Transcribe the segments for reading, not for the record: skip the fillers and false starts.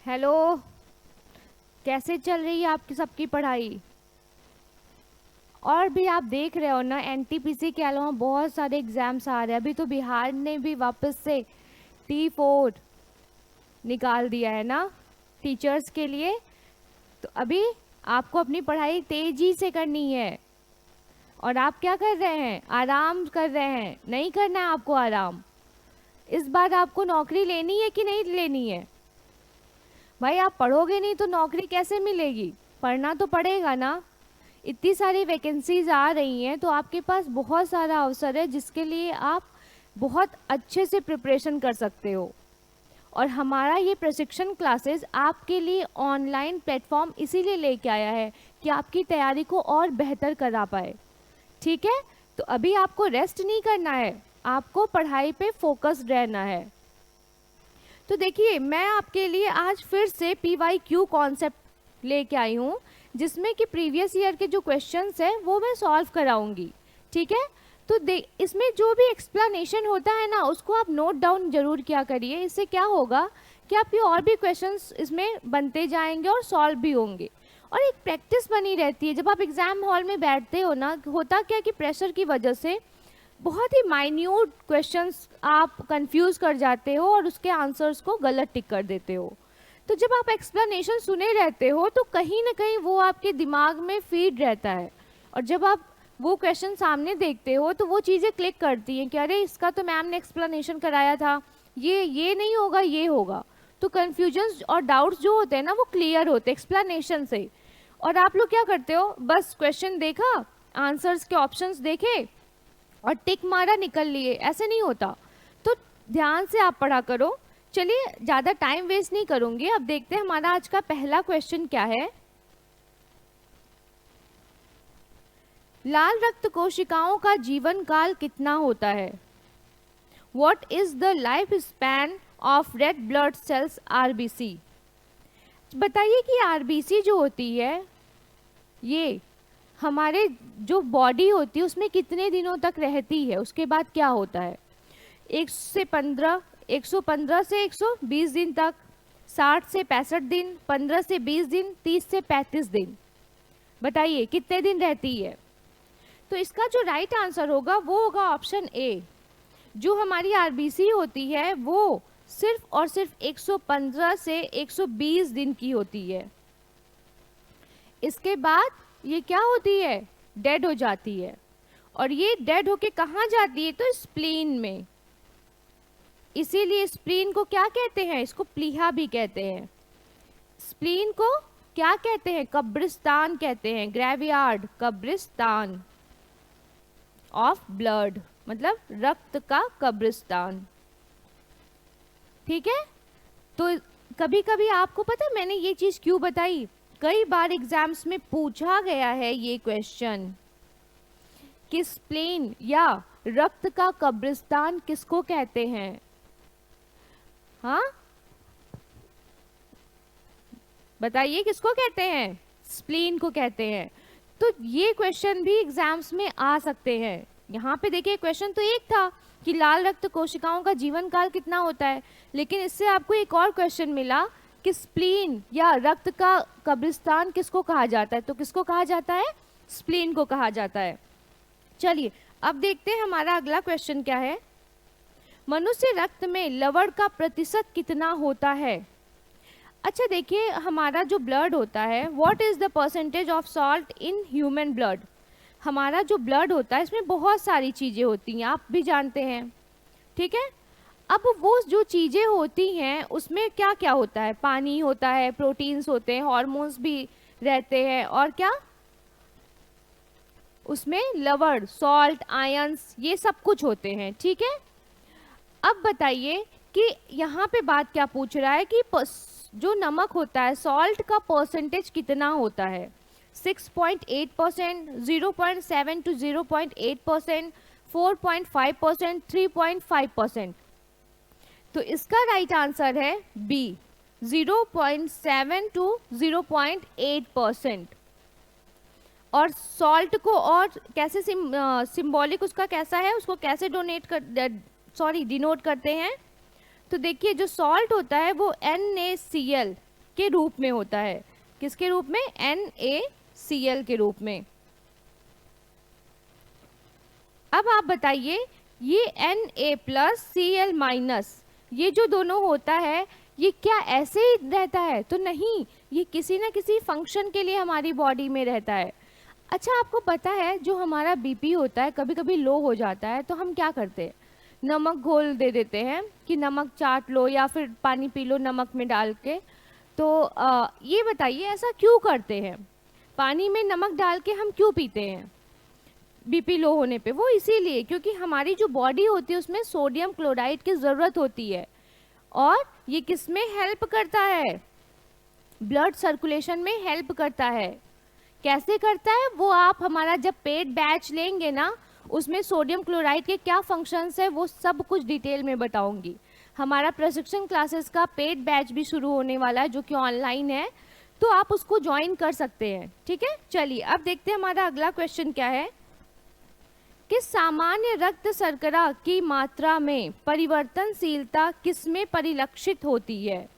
Hello. कैसे चल रही है आपकी सबकी पढ़ाई? और भी आप देख रहे हो ना, एनटीपीसी के अलावा बहुत सारे एग्जाम्स आ रहे हैं। अभी तो बिहार ने भी वापस से T4 निकाल दिया है ना टीचर्स के लिए। तो अभी आपको अपनी पढ़ाई तेजी से करनी है। और आप क्या कर रहे हैं? आराम कर रहे हैं? नहीं करना है आपको आराम। इस बार आपको नौकरी लेनी है कि नहीं लेनी है? भाई आप पढ़ोगे नहीं तो नौकरी कैसे मिलेगी? पढ़ना तो पड़ेगा ना। इतनी सारी वैकेंसीज आ रही हैं तो आपके पास बहुत सारा अवसर है जिसके लिए आप बहुत अच्छे से प्रिपरेशन कर सकते हो। और हमारा ये प्रशिक्षण क्लासेस आपके लिए ऑनलाइन प्लेटफॉर्म इसीलिए लेके आया है कि आपकी तैयारी को और बेहतर करा पाए। ठीक है, तो अभी आपको रेस्ट नहीं करना है, आपको पढ़ाई पे फोकस्ड रहना है। तो देखिए, मैं आपके लिए आज फिर से PYQ कॉन्सेप्ट लेके आई हूँ, जिसमें कि प्रीवियस ईयर के जो क्वेश्चंस हैं वो मैं सॉल्व कराऊंगी। ठीक है, तो इसमें जो भी एक्सप्लेनेशन होता है ना, उसको आप नोट डाउन जरूर किया करिए। इससे क्या होगा कि आपके और भी क्वेश्चंस इसमें बनते जाएंगे और सॉल्व भी होंगे, और एक प्रैक्टिस बनी रहती है। जब आप एग्जाम हॉल में बैठते हो ना, होता क्या कि प्रेशर की वजह से बहुत ही माइन्यूट क्वेश्चंस आप कंफ्यूज कर जाते हो और उसके आंसर्स को गलत टिक कर देते हो। तो जब आप एक्सप्लेनेशन सुने रहते हो तो कहीं ना कहीं वो आपके दिमाग में फीड रहता है, और जब आप वो क्वेश्चन सामने देखते हो तो वो चीज़ें क्लिक करती हैं कि अरे इसका तो मैम ने एक्सप्लेनेशन कराया था, ये नहीं होगा, ये होगा। तो कन्फ्यूजन्स और डाउट्स जो होते हैं ना, वो क्लियर होते हैं एक्सप्लेनेशन से। और आप लोग क्या करते हो, बस क्वेश्चन देखा, आंसर्स के ऑप्शंस देखे और टिक मारा, निकल लिए। ऐसे नहीं होता। तो ध्यान से आप पढ़ा करो। चलिए, ज़्यादा टाइम वेस्ट नहीं करूंगी। अब देखते हैं हमारा आज का पहला क्वेश्चन क्या है। लाल रक्त कोशिकाओं का जीवन काल कितना होता है? What is the life span of red blood sales RBC? बताइए कि RBC जो होती है, ये हमारे जो बॉडी होती है उसमें कितने दिनों तक रहती है, उसके बाद क्या होता है? 115 से 120 दिन तक, 60 से 65 दिन, 15 से 20 दिन, 30 से 35 दिन। बताइए कितने दिन रहती है? तो इसका जो राइट आंसर होगा वो होगा ऑप्शन ए। जो हमारी RBC होती है वो सिर्फ और सिर्फ 115 से 120 दिन की होती है। इसके बाद ये क्या होती है? डेड हो जाती है। और ये डेड होके कहाँ जाती है? तो स्प्लीन में। इसीलिए स्प्लीन को क्या कहते हैं? इसको प्लीहा भी कहते हैं। स्प्लीन को क्या कहते हैं? कब्रिस्तान कहते हैं। ग्रेवयार्ड, कब्रिस्तान ऑफ ब्लड, मतलब रक्त का कब्रिस्तान। ठीक है, तो कभी कभी आपको पता है मैंने ये चीज क्यों बताई? कई बार एग्जाम्स में पूछा गया है ये क्वेश्चन कि स्प्लीन या रक्त का कब्रिस्तान किसको कहते हैं? हाँ, बताइए किसको कहते हैं? स्प्लीन को कहते हैं। तो ये क्वेश्चन भी एग्जाम्स में आ सकते हैं। यहाँ पे देखिए, क्वेश्चन तो एक था कि लाल रक्त कोशिकाओं का जीवन काल कितना होता है, लेकिन इससे आपको एक और क्वेश्चन मिला कि स्प्लीन या रक्त का कब्रिस्तान किसको कहा जाता है? तो किसको कहा जाता है? स्प्लीन को कहा जाता है। चलिए, अब देखते हैं हमारा अगला क्वेश्चन क्या है। मनुष्य रक्त में लवण का प्रतिशत कितना होता है? अच्छा देखिए, हमारा जो ब्लड होता है, what is the percentage of salt in human blood? हमारा जो ब्लड होता है इसमें बहुत सारी चीजें होती हैं, आप भी जानते हैं। ठीक है, अब वो जो चीजें होती हैं उसमें क्या क्या होता है? पानी होता है, प्रोटीन्स होते हैं, हार्मोन्स भी रहते हैं, और क्या उसमें लवण, सॉल्ट, आयंस, ये सब कुछ होते हैं। ठीक है, अब बताइए कि यहाँ पे बात क्या पूछ रहा है कि जो नमक होता है, सॉल्ट का परसेंटेज कितना होता है? 6.8%, 0.7 to 0.8%, 4.5%, 3.5%। तो इसका राइट आंसर है बी, 0.7 to 0.8%। और सॉल्ट को और कैसे सिंबॉलिक उसका कैसा है, उसको कैसे डिनोट करते हैं? तो देखिए, जो सॉल्ट होता है वो NaCl के रूप में होता है। किसके रूप में? NaCl के रूप में। अब आप बताइए, ये Na+Cl- ये जो दोनों होता है, ये क्या ऐसे ही रहता है? तो नहीं, ये किसी ना किसी फंक्शन के लिए हमारी बॉडी में रहता है। अच्छा, आपको पता है जो हमारा बीपी होता है कभी कभी लो हो जाता है, तो हम क्या करते हैं? नमक घोल दे देते हैं कि नमक चाट लो या फिर पानी पी लो नमक में डाल के। तो ये बताइए ऐसा क्यों करते हैं? पानी में नमक डाल के हम क्यों पीते हैं बीपी लो होने पे? वो इसीलिए क्योंकि हमारी जो बॉडी होती है उसमें सोडियम क्लोराइड की ज़रूरत होती है, और ये किस में हेल्प करता है? ब्लड सर्कुलेशन में हेल्प करता है। कैसे करता है वो आप हमारा जब पेड बैच लेंगे ना, उसमें सोडियम क्लोराइड के क्या फंक्शंस है वो सब कुछ डिटेल में बताऊंगी। हमारा प्रशिक्षण क्लासेस का पेड बैच भी शुरू होने वाला है जो कि ऑनलाइन है, तो आप उसको ज्वाइन कर सकते हैं। ठीक है, चलिए अब देखते हैं हमारा अगला क्वेश्चन क्या है कि सामान्य रक्त शर्करा की मात्रा में परिवर्तनशीलता किसमें परिलक्षित होती है?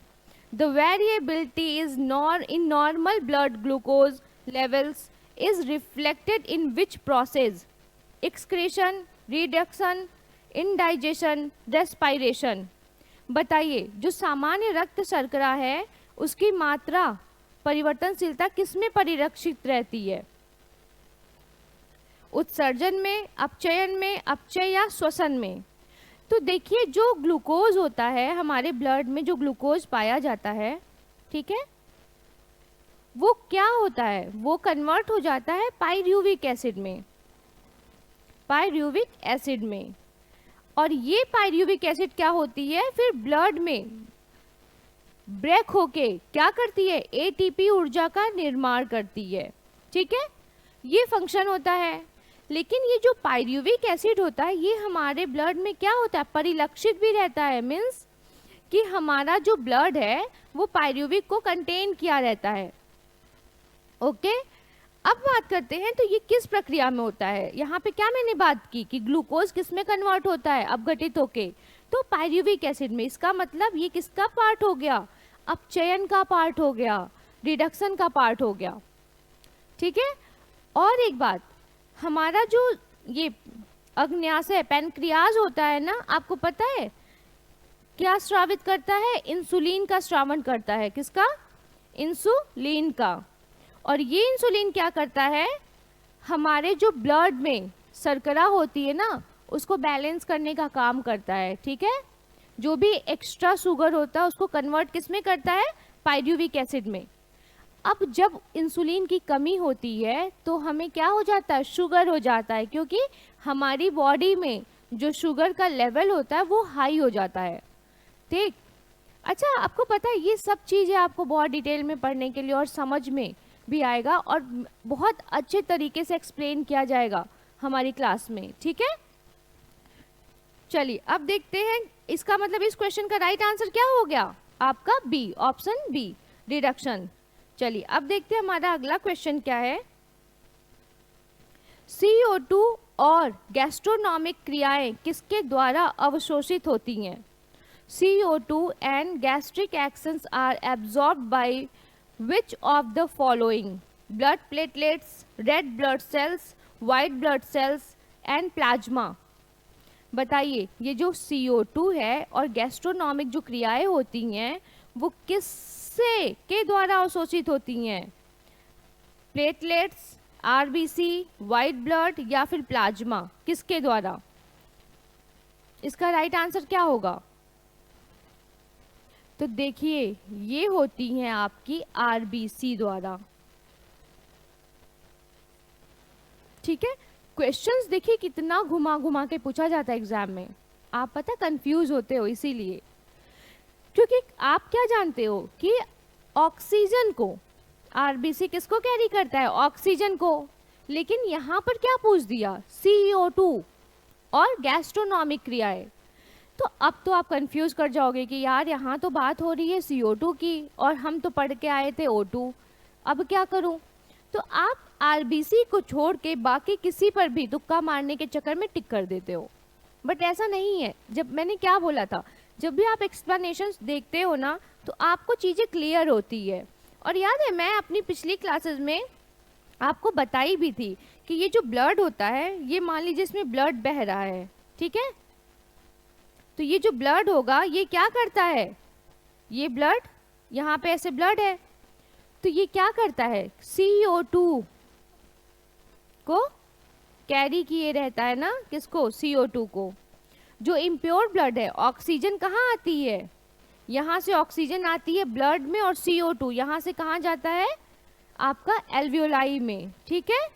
The variability is in normal blood glucose levels is reflected in which process? Excretion, reduction, indigestion, respiration. बताइए, जो सामान्य रक्त शर्करा है उसकी मात्रा परिवर्तनशीलता किसमें परिलक्षित रहती है? उत्सर्जन में, अपचयन में, अपचय या श्वसन में? तो देखिए, जो ग्लूकोज होता है हमारे ब्लड में, जो ग्लूकोज पाया जाता है, ठीक है, वो क्या होता है? वो कन्वर्ट हो जाता है पायरूविक एसिड में, पायरूविक एसिड में। और ये पायरूविक एसिड क्या होती है फिर ब्लड में ब्रेक होके क्या करती है? एटीपी ऊर्जा का निर्माण करती है। ठीक है, ये फंक्शन होता है। लेकिन ये जो पायरूविक एसिड होता है ये हमारे ब्लड में क्या होता है? परिलक्षित भी रहता है। मीन्स कि हमारा जो ब्लड है वो पायरूविक को कंटेन किया रहता है। ओके, अब बात करते हैं तो ये किस प्रक्रिया में होता है। यहाँ पे क्या मैंने बात की कि ग्लूकोज किस में कन्वर्ट होता है अपघटित होके? तो पायरूविक एसिड में। इसका मतलब ये किसका पार्ट हो गया? अपचयन का पार्ट हो गया, रिडक्शन का पार्ट हो गया। ठीक है, और एक बात, हमारा जो ये अग्न्याशय पैनक्रियाज होता है ना, आपको पता है क्या स्रावित करता है? इंसुलिन का स्रावण करता है। किसका? इंसुलिन का। और ये इंसुलिन क्या करता है? हमारे जो ब्लड में शर्करा होती है ना उसको बैलेंस करने का काम करता है। ठीक है, जो भी एक्स्ट्रा शुगर होता है उसको कन्वर्ट किस में करता है? पायरूविक एसिड में। अब जब इंसुलिन की कमी होती है तो हमें क्या हो जाता है? शुगर हो जाता है, क्योंकि हमारी बॉडी में जो शुगर का लेवल होता है वो हाई हो जाता है। ठीक, अच्छा, आपको पता है ये सब चीज़ें आपको बहुत डिटेल में पढ़ने के लिए और समझ में भी आएगा और बहुत अच्छे तरीके से एक्सप्लेन किया जाएगा हमारी क्लास में। ठीक है, चलिए अब देखते हैं। इसका मतलब इस क्वेश्चन का राइट आंसर क्या हो गया? आपका बी, ऑप्शन बी, रिडक्शन। चलिए अब देखते हैं हमारा अगला क्वेश्चन क्या है। CO2 और गैस्ट्रोनॉमिक क्रियाएं किसके द्वारा अवशोषित होती हैं? CO2 and gastric actions are absorbed by which of the following? Blood platelets, red blood cells, white blood cells and plasma. बताइए, ये जो CO2 है और गैस्ट्रोनॉमिक जो क्रियाएं होती हैं वो किससे के द्वारा अवशोषित होती हैं? प्लेटलेट्स, आरबीसी, वाइट ब्लड या फिर प्लाज्मा? किसके द्वारा? इसका राइट आंसर क्या होगा? तो देखिए, ये होती हैं आपकी आरबीसी द्वारा। ठीक है, क्वेश्चंस देखिए कितना घुमा घुमा के पूछा जाता है एग्जाम में। आप पता कंफ्यूज होते हो इसीलिए, क्योंकि आप क्या जानते हो कि ऑक्सीजन को आरबीसी किसको कैरी करता है? ऑक्सीजन को। लेकिन यहाँ पर क्या पूछ दिया? CO2 और गैस्ट्रोनॉमिक क्रियाएं। तो अब तो आप कंफ्यूज कर जाओगे कि यार यहाँ तो बात हो रही है CO2 की और हम तो पढ़ के आए थे O2, अब क्या करूँ? तो आप आरबीसी को छोड़ के बाकी किसी पर भी तुक्का मारने के चक्कर में टिक कर देते हो, बट ऐसा नहीं है। जब मैंने क्या बोला था, जब भी आप एक्सप्लेनेशंस देखते हो ना तो आपको चीज़ें क्लियर होती है। और याद है मैं अपनी पिछली क्लासेस में आपको बताई भी थी कि ये जो ब्लड होता है, ये मान लीजिए इसमें ब्लड बह रहा है, ठीक है, तो ये जो ब्लड होगा ये क्या करता है, ये ब्लड यहाँ पे ऐसे ब्लड है, तो ये क्या करता है, CO2 को कैरी किए रहता है ना, किसको, CO2 को। जो इम्प्योर ब्लड है, ऑक्सीजन कहाँ आती है, यहाँ से ऑक्सीजन आती है ब्लड में, और CO2 यहाँ से कहाँ जाता है, आपका एल्वियोलाई में, ठीक है।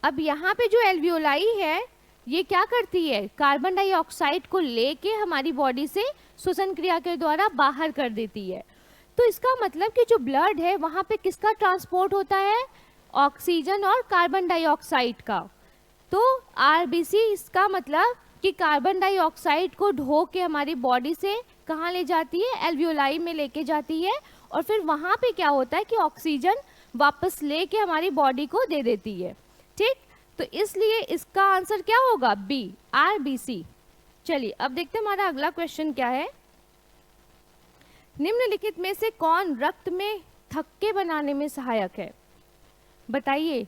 अब यहाँ पे जो एल्वियोलाई है ये क्या करती है, कार्बन डाइऑक्साइड को लेके हमारी बॉडी से श्वसन क्रिया के द्वारा बाहर कर देती है। तो इसका मतलब कि जो ब्लड है वहाँ पे किसका ट्रांसपोर्ट होता है, ऑक्सीजन और कार्बन डाइऑक्साइड का। तो आरबीसी इसका मतलब कि कार्बन डाइऑक्साइड को ढो के हमारी बॉडी से कहाँ ले जाती है, एल्वियोलाई में लेके जाती है, और फिर वहाँ पे क्या होता है कि ऑक्सीजन वापस लेके हमारी बॉडी को दे देती है, ठीक। तो इसलिए इसका आंसर क्या होगा, बी, आरबीसी। चलिए अब देखते हैं हमारा अगला क्वेश्चन क्या है। निम्नलिखित में से कौन रक्त में थक्के बनाने में सहायक है, बताइए।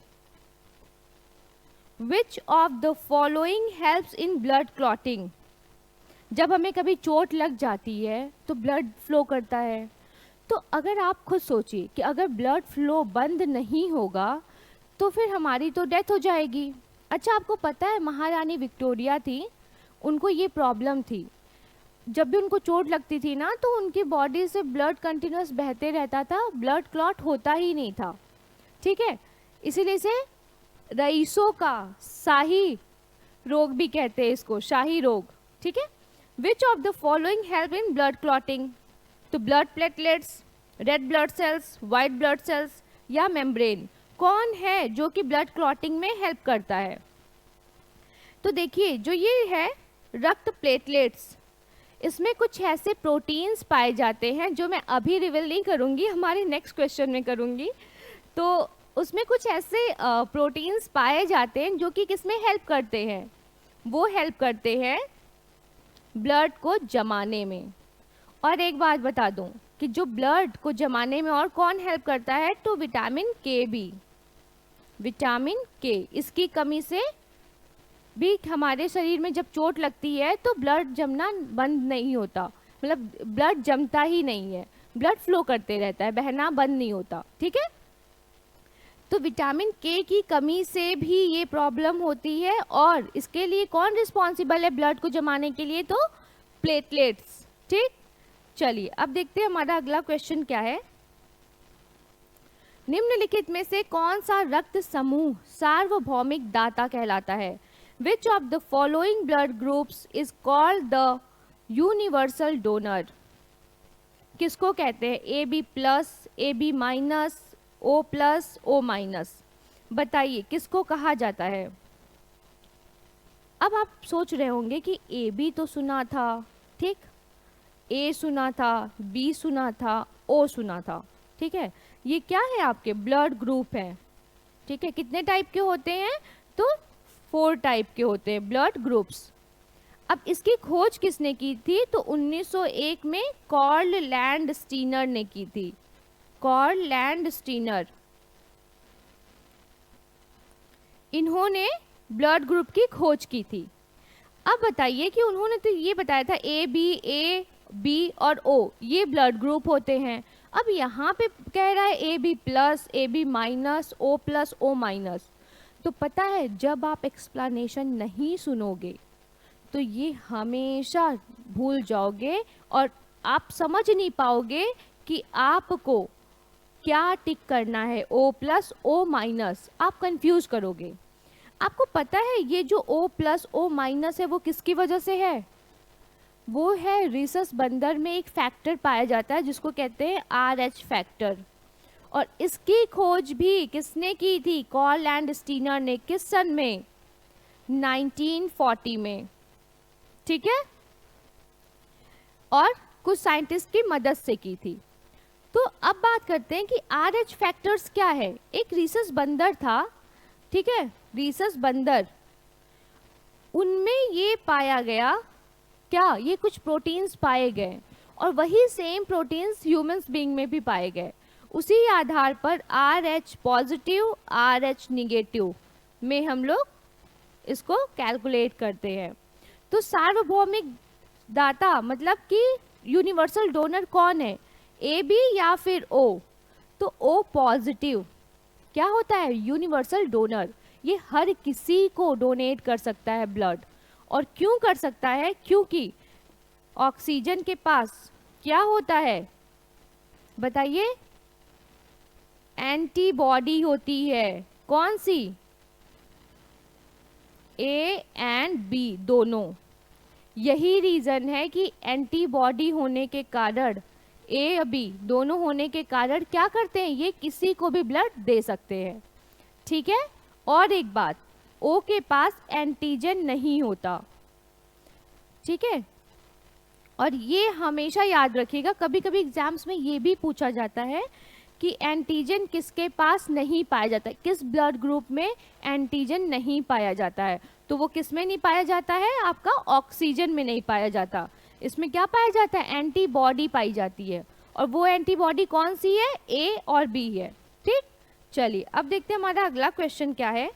Which of the following helps in blood clotting? जब हमें कभी चोट लग जाती है तो ब्लड फ्लो करता है। तो अगर आप खुद सोचिए कि अगर ब्लड फ्लो बंद नहीं होगा तो फिर हमारी तो डेथ हो जाएगी। अच्छा, आपको पता है महारानी विक्टोरिया थी, उनको ये प्रॉब्लम थी, जब भी उनको चोट लगती थी ना तो उनकी बॉडी से ब्लड कंटिन्यूस बहते रहता था, ब्लड क्लॉट होता ही नहीं था, ठीक है। इसीलिए से रईसों का शाही रोग भी कहते हैं इसको, शाही रोग, ठीक है। Which of the following help in blood clotting, तो blood platelets, red blood cells, white blood cells या मेम्ब्रेन, कौन है जो कि ब्लड क्लॉटिंग में हेल्प करता है। तो देखिए जो ये है रक्त प्लेटलेट्स, इसमें कुछ ऐसे प्रोटीन्स पाए जाते हैं जो मैं अभी रिवील नहीं करूँगी, हमारे नेक्स्ट क्वेश्चन में करूँगी। तो उसमें कुछ ऐसे प्रोटीन्स पाए जाते हैं जो कि किस में हेल्प करते हैं, वो हेल्प करते हैं ब्लड को जमाने में। और एक बात बता दूं कि जो ब्लड को जमाने में और कौन हेल्प करता है, तो विटामिन के भी, विटामिन के, इसकी कमी से भी हमारे शरीर में जब चोट लगती है तो ब्लड जमना बंद नहीं होता, मतलब ब्लड जमता ही नहीं है, ब्लड फ्लो करते रहता है, बहना बंद नहीं होता, ठीक है। तो विटामिन के की कमी से भी ये प्रॉब्लम होती है, और इसके लिए कौन रिस्पॉन्सिबल है ब्लड को जमाने के लिए, तो प्लेटलेट्स, ठीक। चलिए अब देखते हैं हमारा अगला क्वेश्चन क्या है। निम्नलिखित में से कौन सा रक्त समूह सार्वभौमिक दाता कहलाता है। Which of the following blood groups is called the universal donor, किसको कहते हैं, AB plus, AB minus, O plus, O minus, बताइए किसको कहा जाता है। अब आप सोच रहे होंगे कि AB तो सुना था, ठीक, A सुना था, B सुना था, O सुना था, ठीक है, ये क्या है, आपके ब्लड ग्रुप है, ठीक है। कितने टाइप के होते हैं, तो 4 टाइप के होते हैं ब्लड ग्रुप्स। अब इसकी खोज किसने की थी, तो 1901 में कार्ल लैंडस्टीनर ने की थी, कार्ल लैंडस्टीनर, इन्होंने ब्लड ग्रुप की खोज की थी। अब बताइए कि उन्होंने तो ये बताया था A, B और O ये ब्लड ग्रुप होते हैं। अब यहाँ पे कह रहा है AB plus, AB minus, O plus, O minus. तो पता है जब आप एक्सप्लेनेशन नहीं सुनोगे तो ये हमेशा भूल जाओगे और आप समझ नहीं पाओगे कि आपको क्या टिक करना है, O प्लस, O माइनस, आप कंफ्यूज करोगे। आपको पता है ये जो O प्लस, O माइनस है वो किसकी वजह से है, वो है रिसस बंदर में एक फैक्टर पाया जाता है जिसको कहते हैं RH फैक्टर, और इसकी खोज भी किसने की थी, कार्ल लैंडस्टीनर ने, किस सन में, 1940 में, ठीक है, और कुछ साइंटिस्ट की मदद से की थी। तो अब बात करते हैं कि RH फैक्टर्स क्या है। एक रिसस बंदर था, ठीक है, रिसस बंदर, उनमें ये पाया गया क्या, ये कुछ प्रोटीन्स पाए गए और वही सेम प्रोटीन्स ह्यूमंस बीइंग में भी पाए गए। उसी आधार पर RH पॉजिटिव RH निगेटिव में हम लोग इसको कैलकुलेट करते हैं। तो सार्वभौमिक दाता मतलब कि यूनिवर्सल डोनर कौन है, AB या फिर O? तो O पॉजिटिव क्या होता है, यूनिवर्सल डोनर। ये हर किसी को डोनेट कर सकता है ब्लड। और क्यों कर सकता है, क्योंकि ऑक्सीजन के पास क्या होता है बताइए, एंटीबॉडी होती है। कौन सी, A एंड B दोनों। यही रीजन है कि एंटीबॉडी होने के कारण, A या B दोनों होने के कारण क्या करते हैं, ये किसी को भी ब्लड दे सकते हैं। ठीक है। और एक बात, O के पास एंटीजन नहीं होता। ठीक है। और ये हमेशा याद रखिएगा, कभी कभी एग्जाम्स में ये भी पूछा जाता है कि एंटीजन किसके पास नहीं पाया जाता, किस ब्लड ग्रुप में एंटीजन नहीं पाया जाता है। तो वो किस में नहीं पाया जाता है, आपका ऑक्सीजन में नहीं पाया जाता। इसमें क्या पाया जाता है, एंटीबॉडी पाई जाती है। और वो एंटीबॉडी कौन सी है, A और B है। ठीक, चलिए अब देखते हैं हमारा अगला क्वेश्चन क्या है।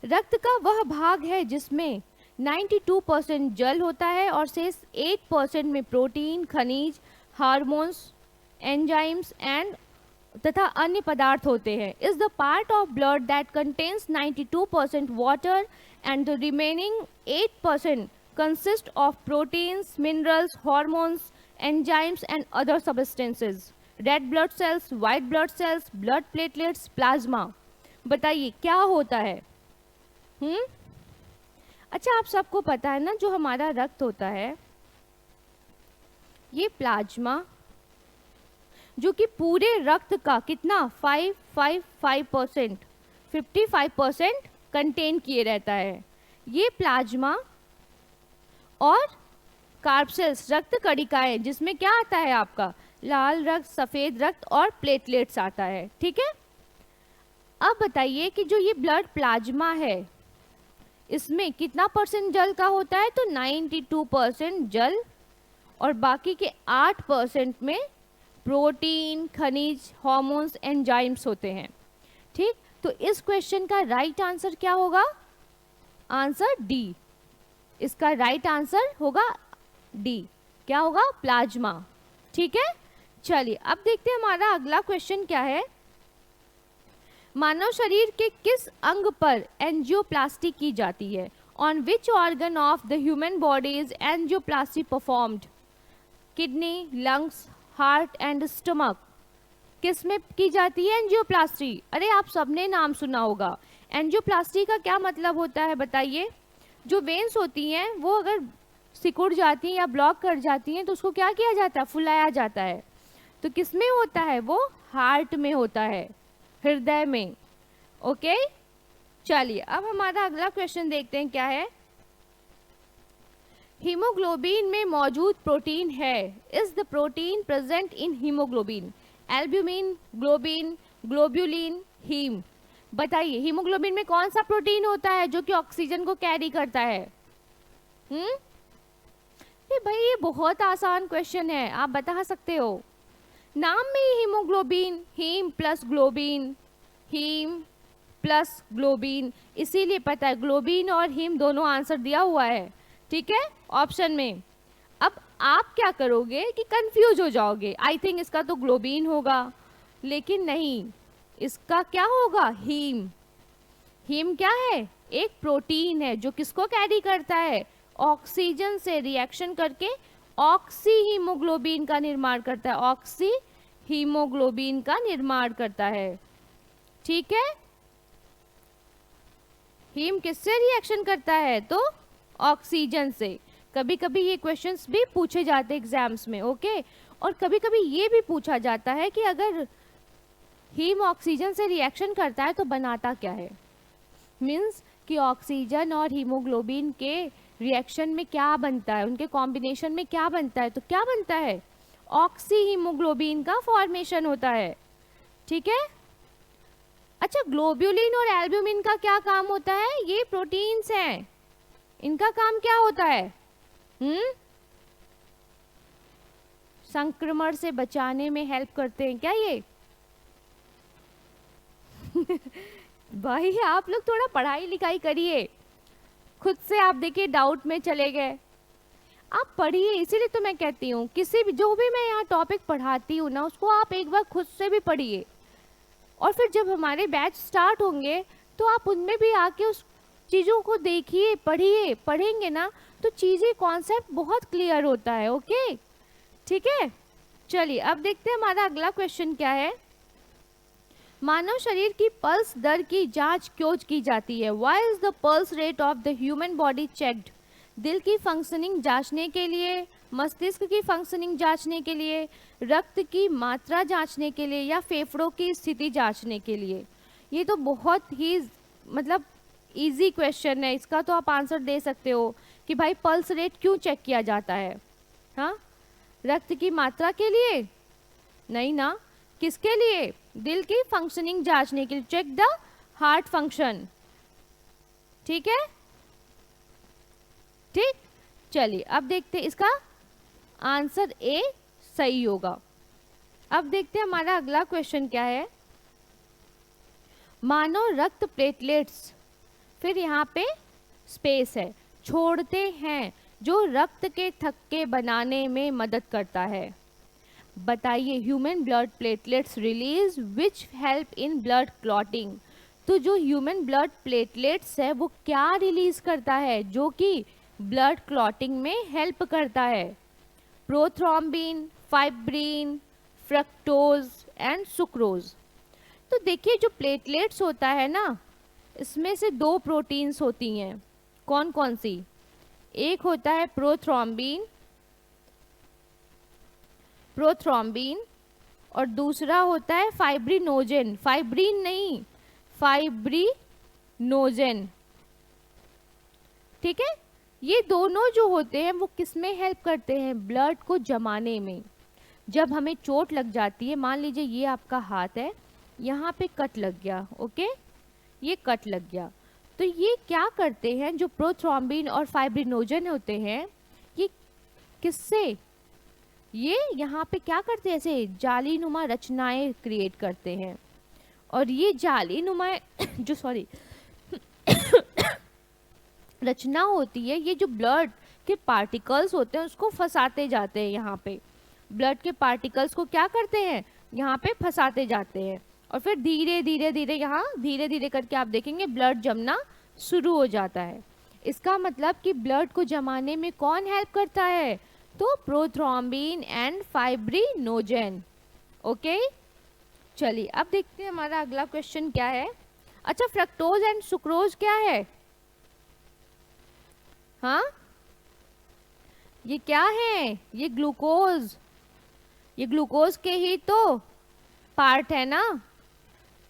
रक्त का वह भाग है जिसमें 92% जल होता है और शेष 8% में प्रोटीन, खनिज, हार्मोन्स, एंजाइम्स एंड तथा अन्य पदार्थ होते हैं। Is the part of blood that contains 92% water and the remaining 8% consist of proteins, minerals, hormones, enzymes and other substances. Red blood sales, white blood cells, blood platelets, plasma. बताइए क्या होता है। अच्छा, आप सबको पता है ना, जो हमारा रक्त होता है ये प्लाज्मा, जो कि पूरे रक्त का कितना 555% 55% कंटेन किए रहता है। ये प्लाज्मा और कार्ब सेल्स, रक्त कणिकाएं, जिसमें क्या आता है आपका लाल रक्त, सफेद रक्त और प्लेटलेट्स आता है। ठीक है। अब बताइए कि जो ये ब्लड प्लाज्मा है इसमें कितना % जल का होता है, तो 92% जल और बाकी के 8% में प्रोटीन, खनिज, हार्मोन्स, एंजाइम्स होते हैं। ठीक, तो इस क्वेश्चन का राइट आंसर क्या होगा, आंसर डी। इसका राइट आंसर होगा डी, क्या होगा, प्लाज्मा। ठीक है। चलिए अब देखते हैं हमारा अगला क्वेश्चन क्या है। मानव शरीर के किस अंग पर एंजियोप्लास्टी की जाती है। On which organ of the human body is angioplasty performed. Kidney, lungs, heart and stomach. किस में की जाती है एंजियोप्लास्टी। अरे आप सबने नाम सुना होगा। एंजियोप्लास्टी का क्या मतलब होता है बताइए। जो वेन्स होती हैं वो अगर सिकुड़ जाती हैं या ब्लॉक कर जाती हैं तो उसको क्या किया जाता है, फुलाया जाता है। तो किस में होता है, वो हार्ट में होता है, हृदय में। ओके, चलिए अब हमारा अगला क्वेश्चन देखते हैं क्या है। हीमोग्लोबिन में मौजूद प्रोटीन है। Is the protein present in haemoglobin. Albumin, globin, globulin, haem. बताइए हीमोग्लोबिन में कौन सा प्रोटीन होता है जो कि ऑक्सीजन को कैरी करता है। भाई ये बहुत आसान क्वेश्चन है, आप बता सकते हो। नाम में ही haemoglobin, haem plus globin, haem plus globin, इसीलिए पता है ग्लोबिन और हीम दोनों आंसर दिया हुआ है। ठीक है, ऑप्शन में। अब आप क्या करोगे कि कंफ्यूज हो जाओगे, आई थिंक इसका तो ग्लोबिन होगा, लेकिन नहीं, इसका क्या होगा, हीम। हीम क्या है, एक प्रोटीन है जो किसको कैरी करता है, ऑक्सीजन से रिएक्शन करके ऑक्सी हीमोग्लोबिन का निर्माण करता है, ऑक्सी हीमोग्लोबिन का निर्माण करता है। ठीक है, हीम किससे रिएक्शन करता है, तो ऑक्सीजन से। कभी कभी ये क्वेश्चंस भी पूछे जाते हैं एग्जाम्स में। ओके, और कभी कभी ये भी पूछा जाता है कि अगर हीम ऑक्सीजन से रिएक्शन करता है तो बनाता क्या है। मीन्स कि ऑक्सीजन और हीमोग्लोबिन के रिएक्शन में क्या बनता है, उनके कॉम्बिनेशन में क्या बनता है, तो क्या बनता है, ऑक्सी हीमोग्लोबिन का फॉर्मेशन होता है। ठीक है। अच्छा, ग्लोब्यूलिन और एल्ब्यूमिन का क्या काम होता है, ये प्रोटीन्स हैं, इनका काम क्या होता है। संक्रमण से बचाने में हेल्प करते हैं क्या ये? भाई आप लोग थोड़ा पढ़ाई लिखाई करिए, खुद से आप देखिए डाउट में चले गए। आप पढ़िए, इसीलिए तो मैं कहती हूँ किसी भी जो भी मैं यहाँ टॉपिक पढ़ाती हूँ ना उसको आप एक बार खुद से भी पढ़िए, और फिर जब हमारे बैच स्टार्ट होंगे तो आप उनमें भी आके उस चीज़ों को देखिए, पढ़िए, पढ़ेंगे ना तो चीज़ें कॉन्सेप्ट बहुत क्लियर होता है। ओके, ठीक है। चलिए अब देखते हैं हमारा अगला क्वेश्चन क्या है। मानव शरीर की पल्स दर की जांच क्यों की जाती है? Why is the pulse rate of the human body checked? दिल की फंक्शनिंग जांचने के लिए, मस्तिष्क की फंक्शनिंग जांचने के लिए, रक्त की मात्रा जांचने के लिए, या फेफड़ों की स्थिति जांचने के लिए? ये तो बहुत ही मतलब इजी क्वेश्चन है, इसका तो आप आंसर दे सकते हो कि भाई पल्स रेट क्यों चेक किया जाता है? हाँ, रक्त की मात्रा के लिए? नहीं ना, किसके लिए? दिल की फंक्शनिंग जांचने के लिए, चेक द हार्ट फंक्शन। ठीक है, ठीक। चलिए अब देखते हैं इसका आंसर ए सही होगा। अब देखते हैं हमारा अगला क्वेश्चन क्या है। मानो रक्त प्लेटलेट्स, फिर यहाँ पे स्पेस है, छोड़ते हैं जो रक्त के थक्के बनाने में मदद करता है। बताइए, human blood platelets release which help in blood clotting. तो जो ह्यूमन ब्लड प्लेटलेट्स है वो क्या रिलीज करता है जो कि ब्लड क्लॉटिंग में हेल्प करता है? Prothrombin, fibrin, fructose and sucrose. तो देखिए जो प्लेटलेट्स होता है ना, इसमें से दो प्रोटीन्स होती हैं। कौन कौन सी? एक होता है प्रोथ्रोम्बिन, और दूसरा होता है फाइब्रिनोजेन। फाइब्रिन नहीं, फाइब्रिनोजेन। ठीक है, ये दोनों जो होते हैं वो किस में हेल्प करते हैं? ब्लड को जमाने में। जब हमें चोट लग जाती है, मान लीजिए ये आपका हाथ है, यहाँ पे कट लग गया, ओके, ये कट लग गया, तो ये क्या करते हैं, जो प्रोथ्रोम्बिन और फाइब्रिनोजन होते हैं, ये किससे, ये यहाँ पे क्या करते हैं, ऐसे जालीनुमा रचनाएं क्रिएट करते हैं, और ये जालीनुमा जो सॉरी रचना होती है, ये जो ब्लड के पार्टिकल्स होते हैं उसको फंसाते जाते हैं। यहाँ पे ब्लड के पार्टिकल्स को क्या करते हैं, यहाँ पे फंसाते जाते हैं, और फिर धीरे धीरे धीरे यहाँ धीरे धीरे करके आप देखेंगे ब्लड जमना शुरू हो जाता है। इसका मतलब कि ब्लड को जमाने में कौन हेल्प करता है? तो प्रोथ्रोम्बिन एंड फाइब्रिनोजेन। ओके, चलिए अब देखते हैं हमारा अगला क्वेश्चन क्या है। अच्छा, फ्रक्टोज एंड सुक्रोज क्या है? हाँ, ये क्या है? ये ग्लूकोज, ये ग्लूकोज के ही तो पार्ट है ना।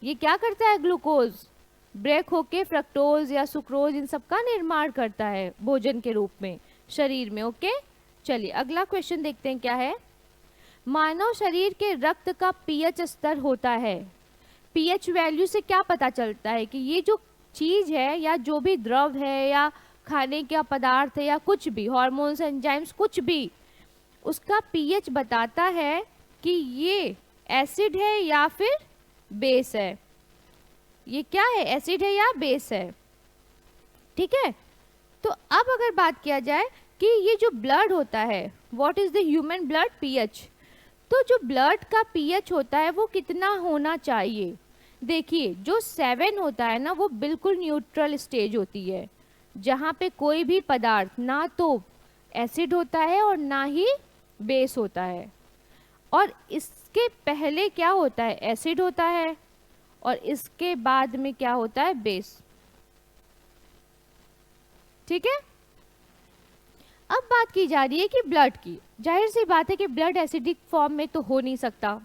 ये क्या करता है? ग्लूकोज ब्रेक होके फ्रक्टोज या सुक्रोज इन सब का निर्माण करता है भोजन के रूप में शरीर में। ओके, चलिए अगला क्वेश्चन देखते हैं क्या है। मानव शरीर के रक्त का पीएच स्तर होता है। पीएच वैल्यू से क्या पता चलता है कि ये जो चीज है या जो भी द्रव है या खाने का पदार्थ है या कुछ भी, हार्मोन्स, एंजाइम्स, कुछ भी, उसका पीएच बताता है कि ये एसिड है या फिर बेस है। ये क्या है, एसिड है या बेस है। ठीक है, तो अब अगर बात किया जाए कि ये जो ब्लड होता है, what is the human blood pH, तो जो ब्लड का पीएच होता है वो कितना होना चाहिए? देखिए जो 7 होता है ना, वो बिल्कुल न्यूट्रल स्टेज होती है, जहाँ पे कोई भी पदार्थ ना तो एसिड होता है और ना ही बेस होता है, और इसके पहले क्या होता है, एसिड होता है, और इसके बाद में क्या होता है, बेस। ठीक है, अब बात की जा रही है कि ब्लड की। जाहिर सी बात है कि ब्लड एसिडिक फॉर्म में तो हो नहीं सकता,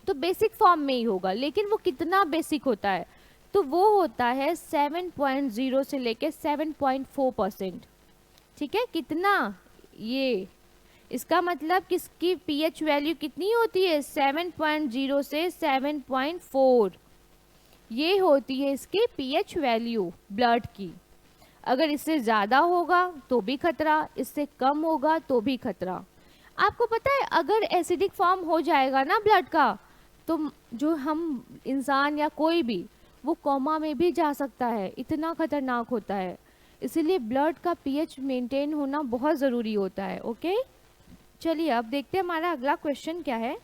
तो बेसिक फॉर्म में ही होगा, लेकिन वो कितना बेसिक होता है, तो वो होता है 7.0 से लेके 7.4%। ठीक है, कितना, ये इसका मतलब किसकी पीएच वैल्यू कितनी होती है, 7.0 से 7.4, ये होती है इसकी पीएच वैल्यू ब्लड की। अगर इससे ज़्यादा होगा तो भी खतरा, इससे कम होगा तो भी खतरा। आपको पता है अगर एसिडिक फॉर्म हो जाएगा ना ब्लड का, तो जो हम इंसान या कोई भी वो कोमा में भी जा सकता है, इतना खतरनाक होता है। इसीलिए ब्लड का पीएच मेंटेन होना बहुत ज़रूरी होता है। ओके, चलिए अब देखते हैं हमारा अगला क्वेश्चन क्या है।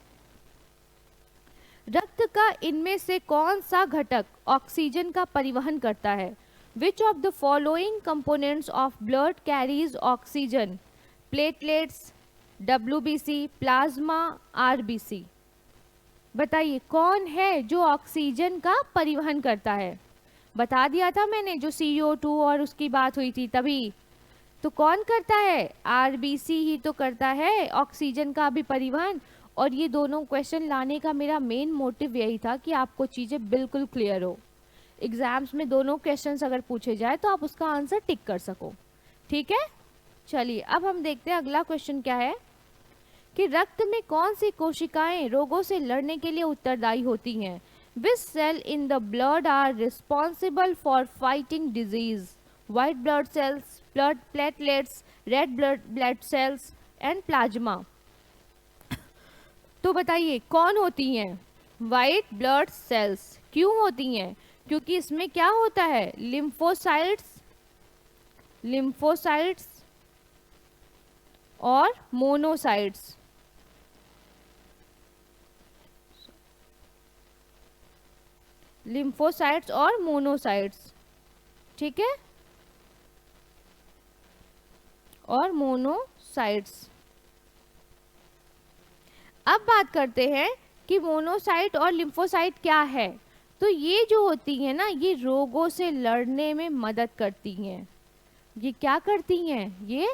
रक्त का इनमें से कौन सा घटक ऑक्सीजन का परिवहन करता है? Which of the following components of blood carries oxygen? Platelets, WBC, plasma, RBC। बताइए कौन है जो ऑक्सीजन का परिवहन करता है? बता दिया था मैंने जो CO2 और उसकी बात हुई थी तभी। तो कौन करता है? RBC ही तो करता है ऑक्सीजन का भी परिवहन। और ये दोनों क्वेश्चन लाने का मेरा मेन मोटिव यही था कि आपको चीज़ें बिल्कुल क्लियर हो, एग्जाम्स में दोनों क्वेश्चंस अगर पूछे जाए तो आप उसका आंसर टिक कर सको। ठीक है, चलिए अब हम देखते हैं अगला क्वेश्चन क्या है कि रक्त में कौन सी कोशिकाएं रोगों से लड़ने के लिए उत्तरदायी होती हैं? Which cell in the blood are responsible for fighting disease? White blood cells, blood platelets, red blood cells and plasma. तो बताइए कौन होती हैं? White blood cells. क्यों होती हैं? क्योंकि इसमें क्या होता है? लिम्फोसाइट्स और मोनोसाइट्स। लिम्फोसाइट्स और मोनोसाइट्स, ठीक है, और मोनोसाइट्स। अब बात करते हैं कि मोनोसाइट और लिम्फोसाइट क्या है। तो ये जो होती है ना, ये रोगों से लड़ने में मदद करती हैं। ये क्या करती हैं? ये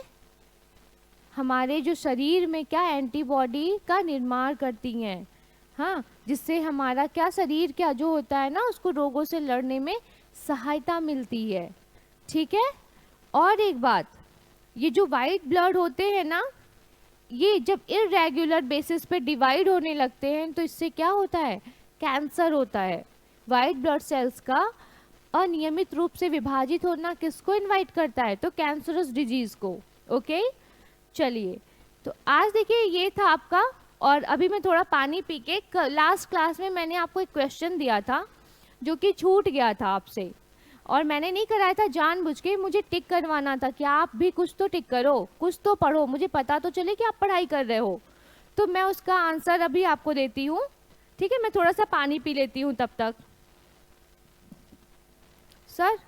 हमारे जो शरीर में क्या एंटीबॉडी का निर्माण करती हैं, हाँ, जिससे हमारा क्या शरीर क्या जो होता है ना उसको रोगों से लड़ने में सहायता मिलती है। ठीक है, और एक बात, ये जो वाइट ब्लड होते हैं ना, ये जब इरेगुलर बेसिस पे डिवाइड होने लगते हैं तो इससे क्या होता है? कैंसर होता है। वाइट ब्लड सेल्स का अनियमित रूप से विभाजित होना किसको इनवाइट करता है? तो कैंसरस डिजीज को। ओके, चलिए तो आज देखिए ये था आपका। और अभी मैं थोड़ा पानी पी के, लास्ट क्लास में मैंने आपको एक क्वेश्चन दिया था जो कि छूट गया था आपसे, और मैंने नहीं कराया था जानबूझ के, मुझे टिक करवाना था कि आप भी कुछ तो टिक करो, कुछ तो पढ़ो, मुझे पता तो चले कि आप पढ़ाई कर रहे हो। तो मैं उसका आंसर अभी आपको देती हूँ। ठीक है, मैं थोड़ा सा पानी पी लेती हूँ तब तक। सर,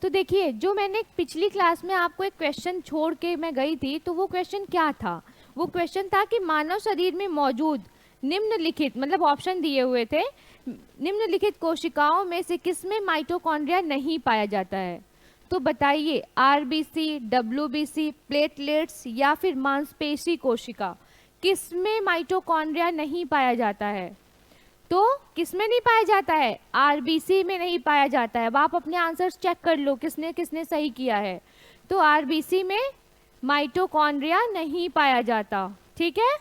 तो देखिए जो मैंने पिछली क्लास में आपको एक क्वेश्चन छोड़ के मैं गई थी, तो वो क्वेश्चन क्या था? वो क्वेश्चन था कि मानव शरीर में मौजूद निम्नलिखित, मतलब ऑप्शन दिए हुए थे, निम्नलिखित कोशिकाओं में से किसमें माइटोकॉन्ड्रिया नहीं पाया जाता है? तो बताइए RBC, WBC, प्लेटलेट्स या फिर मांसपेशी कोशिका, किसमें माइटोकॉन्ड्रिया नहीं पाया जाता है? तो किसमें नहीं पाया जाता है? RBC में नहीं पाया जाता है। अब आप अपने आंसर्स चेक कर लो किसने किसने सही किया है। तो RBC में माइटोकॉन्ड्रिया नहीं पाया जाता। ठीक है,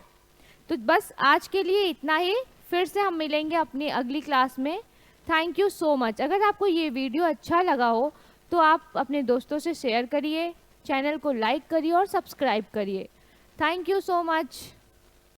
तो बस आज के लिए इतना ही। फिर से हम मिलेंगे अपनी अगली क्लास में। Thank you so much. अगर आपको ये वीडियो अच्छा लगा हो तो आप अपने दोस्तों से शेयर करिए, चैनल को लाइक करिए और सब्सक्राइब करिए। Thank you so much.